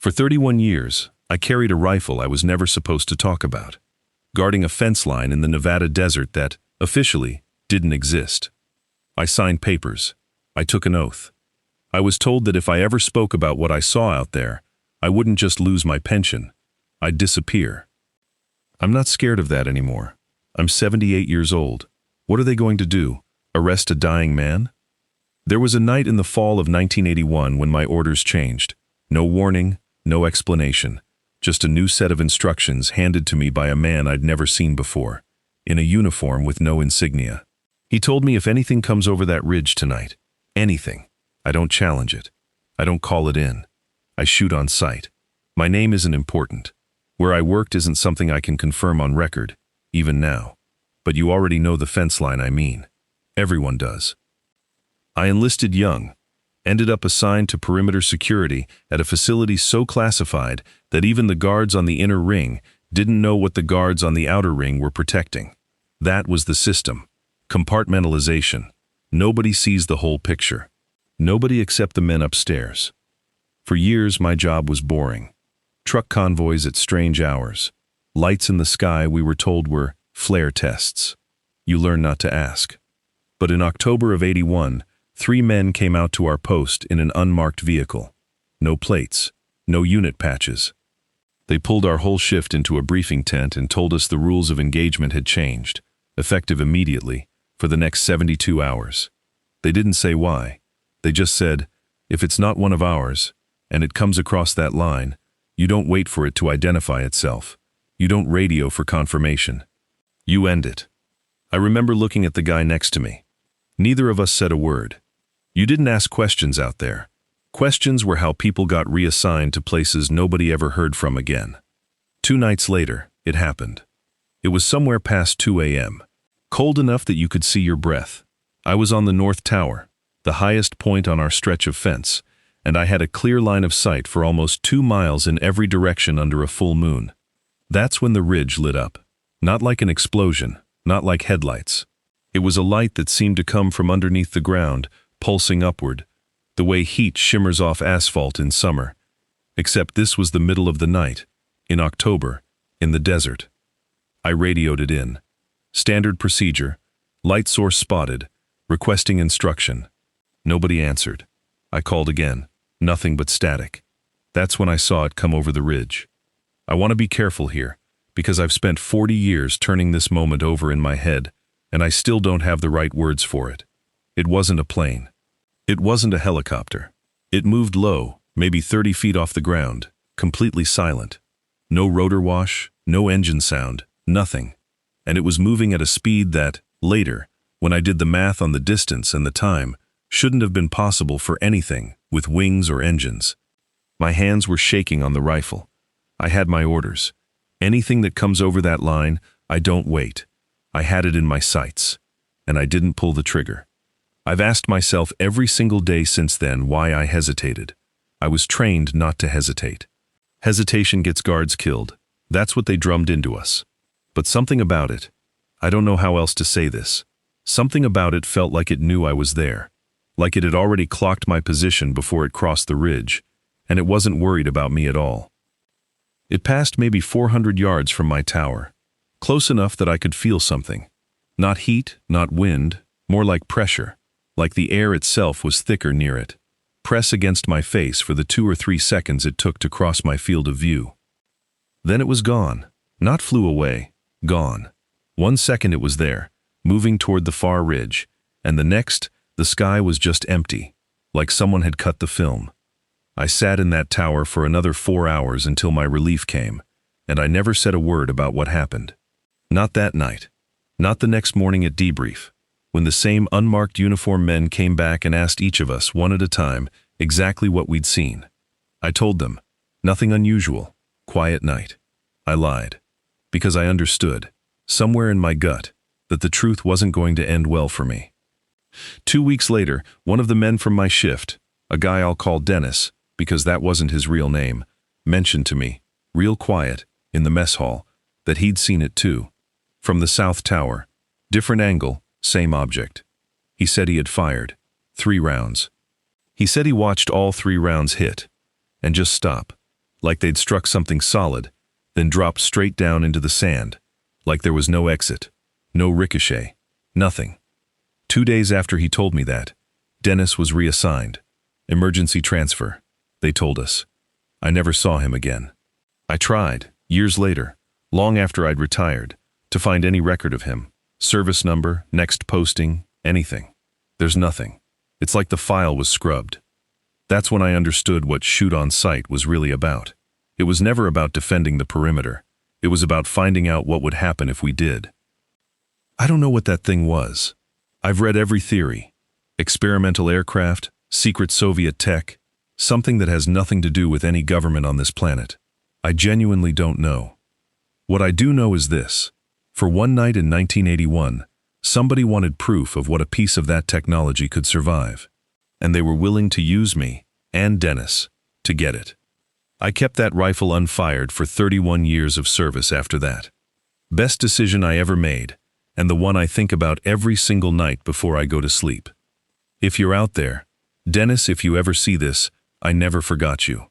For 31 years, I carried a rifle I was never supposed to talk about, guarding a fence line in the Nevada desert that, officially, didn't exist. I signed papers. I took an oath. I was told that if I ever spoke about what I saw out there, I wouldn't just lose my pension, I'd disappear. I'm not scared of that anymore. I'm 78 years old. What are they going to do? Arrest a dying man? There was a night in the fall of 1981 when my orders changed. No warning, no explanation. Just a new set of instructions handed to me by a man I'd never seen before, in a uniform with no insignia. He told me if anything comes over that ridge tonight, anything, I don't challenge it. I don't call it in. I shoot on sight. My name isn't important. Where I worked isn't something I can confirm on record, even now. But you already know the fence line I mean. Everyone does. I enlisted young, ended up assigned to perimeter security at a facility so classified that even the guards on the inner ring didn't know what the guards on the outer ring were protecting. That was the system. Compartmentalization. Nobody sees the whole picture. Nobody except the men upstairs. For years, my job was boring. Truck convoys at strange hours. Lights in the sky we were told were flare tests. You learn not to ask. But in October of '81, 3 men came out to our post in an unmarked vehicle. No plates, no unit patches. They pulled our whole shift into a briefing tent and told us the rules of engagement had changed, effective immediately, for the next 72 hours. They didn't say why. They just said, if it's not one of ours, and it comes across that line, you don't wait for it to identify itself. You don't radio for confirmation. You end it. I remember looking at the guy next to me. Neither of us said a word. You didn't ask questions out there. Questions were how people got reassigned to places nobody ever heard from again. 2 nights later, it happened. It was somewhere past 2 a.m. Cold enough that you could see your breath. I was on the North Tower, the highest point on our stretch of fence, and I had a clear line of sight for almost 2 miles in every direction under a full moon. That's when the ridge lit up. Not like an explosion, not like headlights. It was a light that seemed to come from underneath the ground, pulsing upward, the way heat shimmers off asphalt in summer. Except this was the middle of the night, in October, in the desert. I radioed it in. Standard procedure, light source spotted, requesting instruction. Nobody answered. I called again, nothing but static. That's when I saw it come over the ridge. I want to be careful here, because I've spent 40 years turning this moment over in my head, and I still don't have the right words for it. It wasn't a plane. It wasn't a helicopter. It moved low, maybe 30 feet off the ground, completely silent. No rotor wash, no engine sound, nothing. And it was moving at a speed that, later, when I did the math on the distance and the time, shouldn't have been possible for anything with wings or engines. My hands were shaking on the rifle. I had my orders. Anything that comes over that line, I don't wait. I had it in my sights, and I didn't pull the trigger. I've asked myself every single day since then why I hesitated. I was trained not to hesitate. Hesitation gets guards killed. That's what they drummed into us. But something about it, I don't know how else to say this, something about it felt like it knew I was there, like it had already clocked my position before it crossed the ridge, and it wasn't worried about me at all. It passed maybe 400 yards from my tower, close enough that I could feel something. Not heat, not wind, more like pressure, like the air itself was thicker near it. Press against my face for the 2 or 3 seconds it took to cross my field of view. Then it was gone, not flew away, gone. 1 second it was there, moving toward the far ridge, and the next, the sky was just empty, like someone had cut the film. I sat in that tower for another 4 hours until my relief came, and I never said a word about what happened. Not that night. Not the next morning at debrief, when the same unmarked uniformed men came back and asked each of us, one at a time, exactly what we'd seen. I told them, nothing unusual, quiet night. I lied, because I understood, somewhere in my gut, that the truth wasn't going to end well for me. 2 weeks later, one of the men from my shift, a guy I'll call Dennis, because that wasn't his real name, mentioned to me, real quiet, in the mess hall, that he'd seen it too. From the South Tower, different angle, same object. He said he had fired 3 rounds. He said he watched all 3 rounds hit, and just stop, like they'd struck something solid, then dropped straight down into the sand, like there was no exit, no ricochet, nothing. 2 days after he told me that, Dennis was reassigned. Emergency transfer, they told us. I never saw him again. I tried, years later, long after I'd retired, to find any record of him. Service number, next posting, anything. There's nothing. It's like the file was scrubbed. That's when I understood what shoot on sight was really about. It was never about defending the perimeter. It was about finding out what would happen if we did. I don't know what that thing was. I've read every theory. Experimental aircraft, secret Soviet tech, something that has nothing to do with any government on this planet. I genuinely don't know. What I do know is this. For one night in 1981, somebody wanted proof of what a piece of that technology could survive. And they were willing to use me, and Dennis, to get it. I kept that rifle unfired for 31 years of service after that. Best decision I ever made, and the one I think about every single night before I go to sleep. If you're out there, Dennis, if you ever see this, I never forgot you.